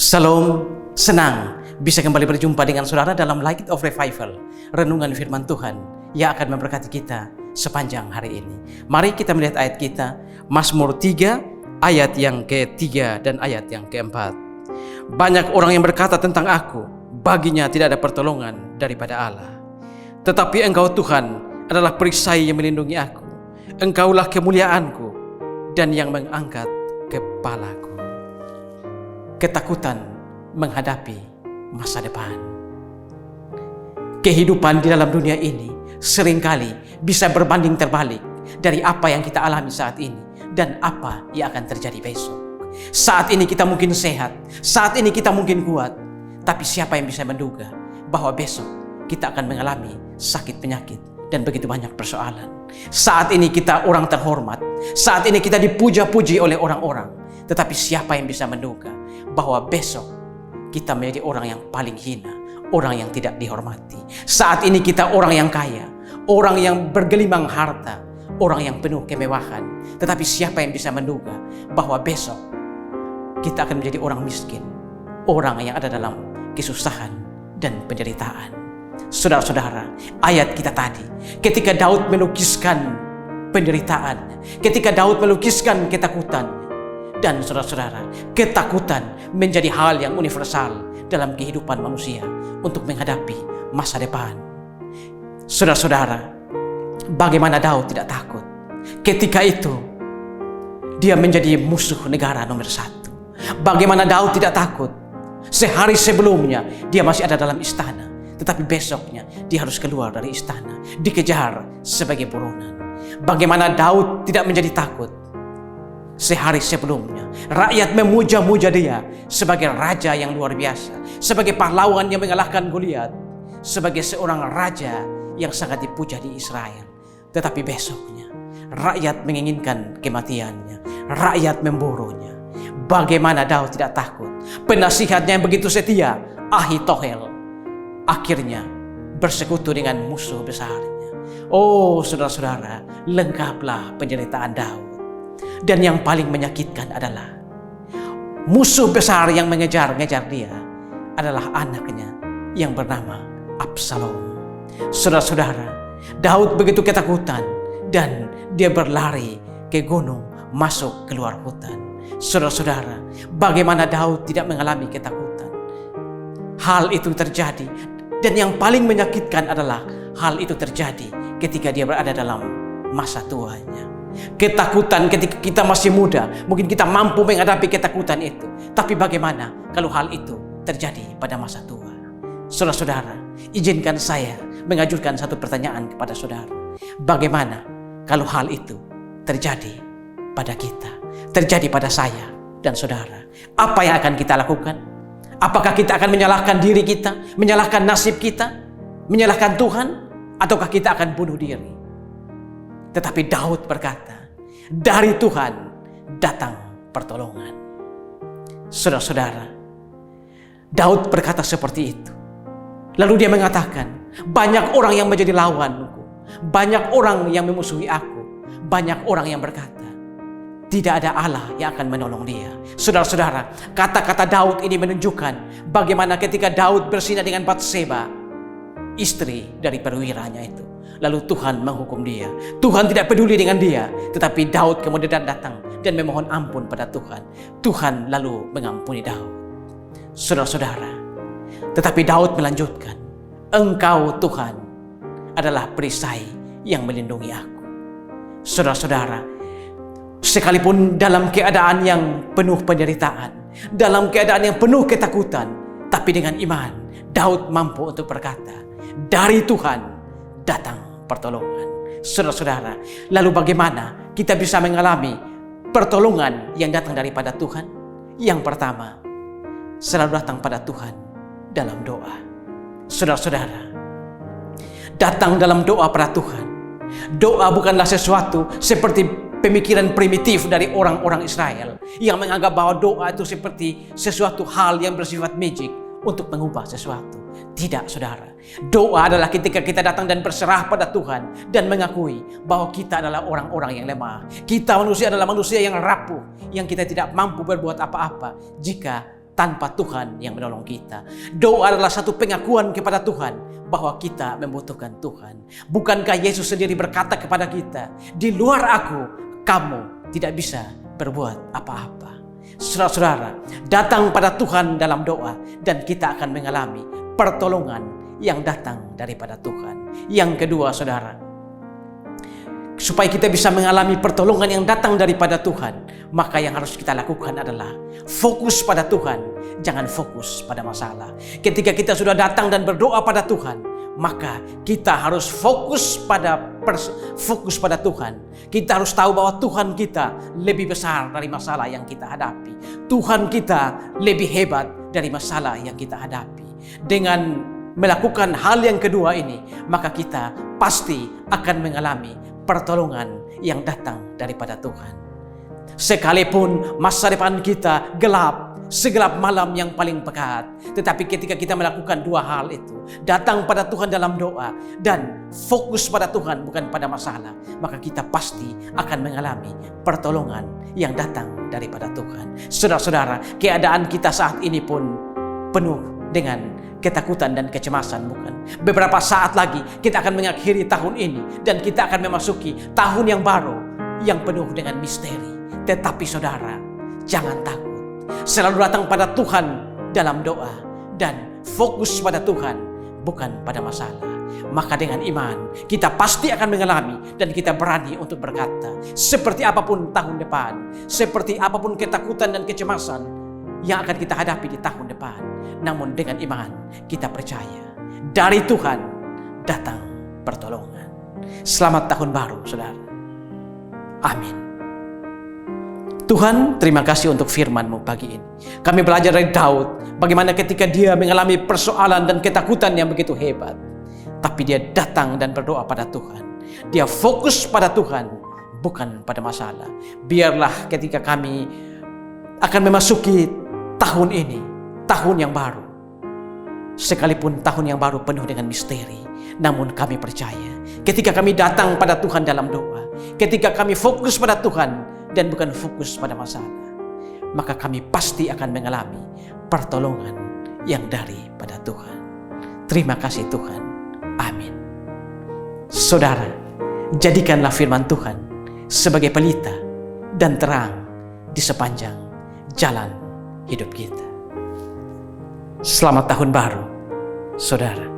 Salam, senang bisa kembali berjumpa dengan saudara dalam Light of Revival, renungan firman Tuhan yang akan memberkati kita sepanjang hari ini. Mari kita melihat ayat kita, Mazmur 3 ayat yang ke-3 dan ayat yang ke-4. Banyak orang yang berkata tentang aku, baginya tidak ada pertolongan daripada Allah. Tetapi Engkau Tuhan adalah perisai yang melindungi aku. Engkaulah kemuliaanku dan yang mengangkat kepalaku. Ketakutan menghadapi masa depan. Kehidupan di dalam dunia ini seringkali bisa berbanding terbalik dari apa yang kita alami saat ini dan apa yang akan terjadi besok. Saat ini kita mungkin sehat, saat ini kita mungkin kuat, tapi siapa yang bisa menduga bahwa besok kita akan mengalami sakit penyakit dan begitu banyak persoalan. Saat ini kita orang terhormat, saat ini kita dipuja-puji oleh orang-orang, tetapi siapa yang bisa menduga bahwa besok kita menjadi orang yang paling hina, orang yang tidak dihormati. Saat ini kita orang yang kaya, orang yang bergelimang harta, orang yang penuh kemewahan, tetapi siapa yang bisa menduga bahwa besok kita akan menjadi orang miskin, orang yang ada dalam kesusahan dan penderitaan. Saudara-saudara, ayat kita tadi, ketika Daud melukiskan penderitaan, ketika Daud melukiskan ketakutan, dan saudara-saudara, ketakutan menjadi hal yang universal dalam kehidupan manusia untuk menghadapi masa depan. Saudara-saudara, bagaimana Daud tidak takut ketika itu dia menjadi musuh negara nomor 1? Bagaimana Daud tidak takut sehari sebelumnya dia masih ada dalam istana, tetapi besoknya dia harus keluar dari istana, dikejar sebagai buronan. Bagaimana Daud tidak menjadi takut sehari sebelumnya rakyat memuja-muja dia sebagai raja yang luar biasa, sebagai pahlawan yang mengalahkan Goliat, sebagai seorang raja yang sangat dipuja di Israel. Tetapi besoknya rakyat menginginkan kematiannya, rakyat memburunya. Bagaimana Daud tidak takut? Penasihatnya yang begitu setia, Ahitophel, akhirnya bersekutu dengan musuh besarnya. Oh saudara-saudara, lengkaplah penderitaan Daud. Dan yang paling menyakitkan adalah musuh besar yang mengejar-ngejar dia adalah anaknya yang bernama Absalom. Saudara-saudara, Daud begitu ketakutan dan dia berlari ke gunung, masuk keluar hutan. Saudara-saudara, bagaimana Daud tidak mengalami ketakutan? Hal itu terjadi, dan yang paling menyakitkan adalah hal itu terjadi ketika dia berada dalam masa tuanya. Ketakutan ketika kita masih muda, mungkin kita mampu menghadapi ketakutan itu. Tapi bagaimana kalau hal itu terjadi pada masa tua? Saudara-saudara, izinkan saya mengajukan satu pertanyaan kepada saudara. Bagaimana kalau hal itu terjadi pada kita, terjadi pada saya dan saudara? Apa yang akan kita lakukan? Apakah kita akan menyalahkan diri kita, menyalahkan nasib kita, menyalahkan Tuhan, ataukah kita akan bunuh diri? Tetapi Daud berkata, dari Tuhan datang pertolongan. Saudara-saudara, Daud berkata seperti itu. Lalu dia mengatakan, banyak orang yang menjadi lawanku, banyak orang yang memusuhi aku, banyak orang yang berkata, tidak ada Allah yang akan menolong dia. Saudara-saudara, kata-kata Daud ini menunjukkan bagaimana ketika Daud berzina dengan Batseba, istri dari perwiranya itu. Lalu Tuhan menghukum dia. Tuhan tidak peduli dengan dia. Tetapi Daud kemudian datang dan memohon ampun pada Tuhan. Tuhan lalu mengampuni Daud. Saudara-saudara, tetapi Daud melanjutkan, Engkau Tuhan adalah perisai yang melindungi aku. Saudara-saudara, sekalipun dalam keadaan yang penuh penderitaan, dalam keadaan yang penuh ketakutan, tapi dengan iman, Daud mampu untuk berkata, dari Tuhan datang pertolongan. Saudara-saudara, lalu bagaimana kita bisa mengalami pertolongan yang datang daripada Tuhan? Yang pertama, selalu datang pada Tuhan dalam doa. Saudara-saudara, datang dalam doa pada Tuhan. Doa bukanlah sesuatu seperti pemikiran primitif dari orang-orang Israel yang menganggap bahwa doa itu seperti sesuatu hal yang bersifat magic untuk mengubah sesuatu. Tidak, saudara. Doa adalah ketika kita datang dan berserah pada Tuhan dan mengakui bahwa kita adalah orang-orang yang lemah. Kita manusia adalah manusia yang rapuh, yang kita tidak mampu berbuat apa-apa jika tanpa Tuhan yang menolong kita. Doa adalah satu pengakuan kepada Tuhan bahwa kita membutuhkan Tuhan. Bukankah Yesus sendiri berkata kepada kita, di luar aku, kamu tidak bisa berbuat apa-apa. Saudara-saudara, datang pada Tuhan dalam doa dan kita akan mengalami pertolongan yang datang daripada Tuhan. Yang kedua, saudara, supaya kita bisa mengalami pertolongan yang datang daripada Tuhan, maka yang harus kita lakukan adalah fokus pada Tuhan, jangan fokus pada masalah. Ketika kita sudah datang dan berdoa pada Tuhan, maka kita harus fokus pada Tuhan. Kita harus tahu bahwa Tuhan kita lebih besar dari masalah yang kita hadapi. Tuhan kita lebih hebat dari masalah yang kita hadapi. Dengan melakukan hal yang kedua ini, maka kita pasti akan mengalami pertolongan yang datang daripada Tuhan. Sekalipun masa depan kita gelap, segelap malam yang paling pekat, tetapi ketika kita melakukan dua hal itu, datang pada Tuhan dalam doa dan fokus pada Tuhan bukan pada masalah, maka kita pasti akan mengalami pertolongan yang datang daripada Tuhan. Saudara-saudara, keadaan kita saat ini pun penuh dengan ketakutan dan kecemasan, bukan? Beberapa saat lagi kita akan mengakhiri tahun ini dan kita akan memasuki tahun yang baru yang penuh dengan misteri. Tetapi saudara, jangan takut. Selalu datang pada Tuhan dalam doa dan fokus pada Tuhan, bukan pada masalah. Maka dengan iman kita pasti akan mengalami dan kita berani untuk berkata, seperti apapun tahun depan, seperti apapun ketakutan dan kecemasan yang akan kita hadapi di tahun depan, namun dengan iman kita percaya dari Tuhan datang pertolongan. Selamat tahun baru, saudara. Amin. Tuhan, terima kasih untuk firman-Mu pagi ini. Kami belajar dari Daud, bagaimana ketika dia mengalami persoalan dan ketakutan yang begitu hebat, tapi dia datang dan berdoa pada Tuhan. Dia fokus pada Tuhan, bukan pada masalah. Biarlah ketika kami akan memasuki tahun ini, tahun yang baru, sekalipun tahun yang baru penuh dengan misteri, namun kami percaya ketika kami datang pada Tuhan dalam doa, ketika kami fokus pada Tuhan dan bukan fokus pada masalah, maka kami pasti akan mengalami pertolongan yang daripada Tuhan. Terima kasih Tuhan. Amin. Saudara, jadikanlah firman Tuhan sebagai pelita dan terang di sepanjang jalan hidup kita. Selamat tahun baru, saudara.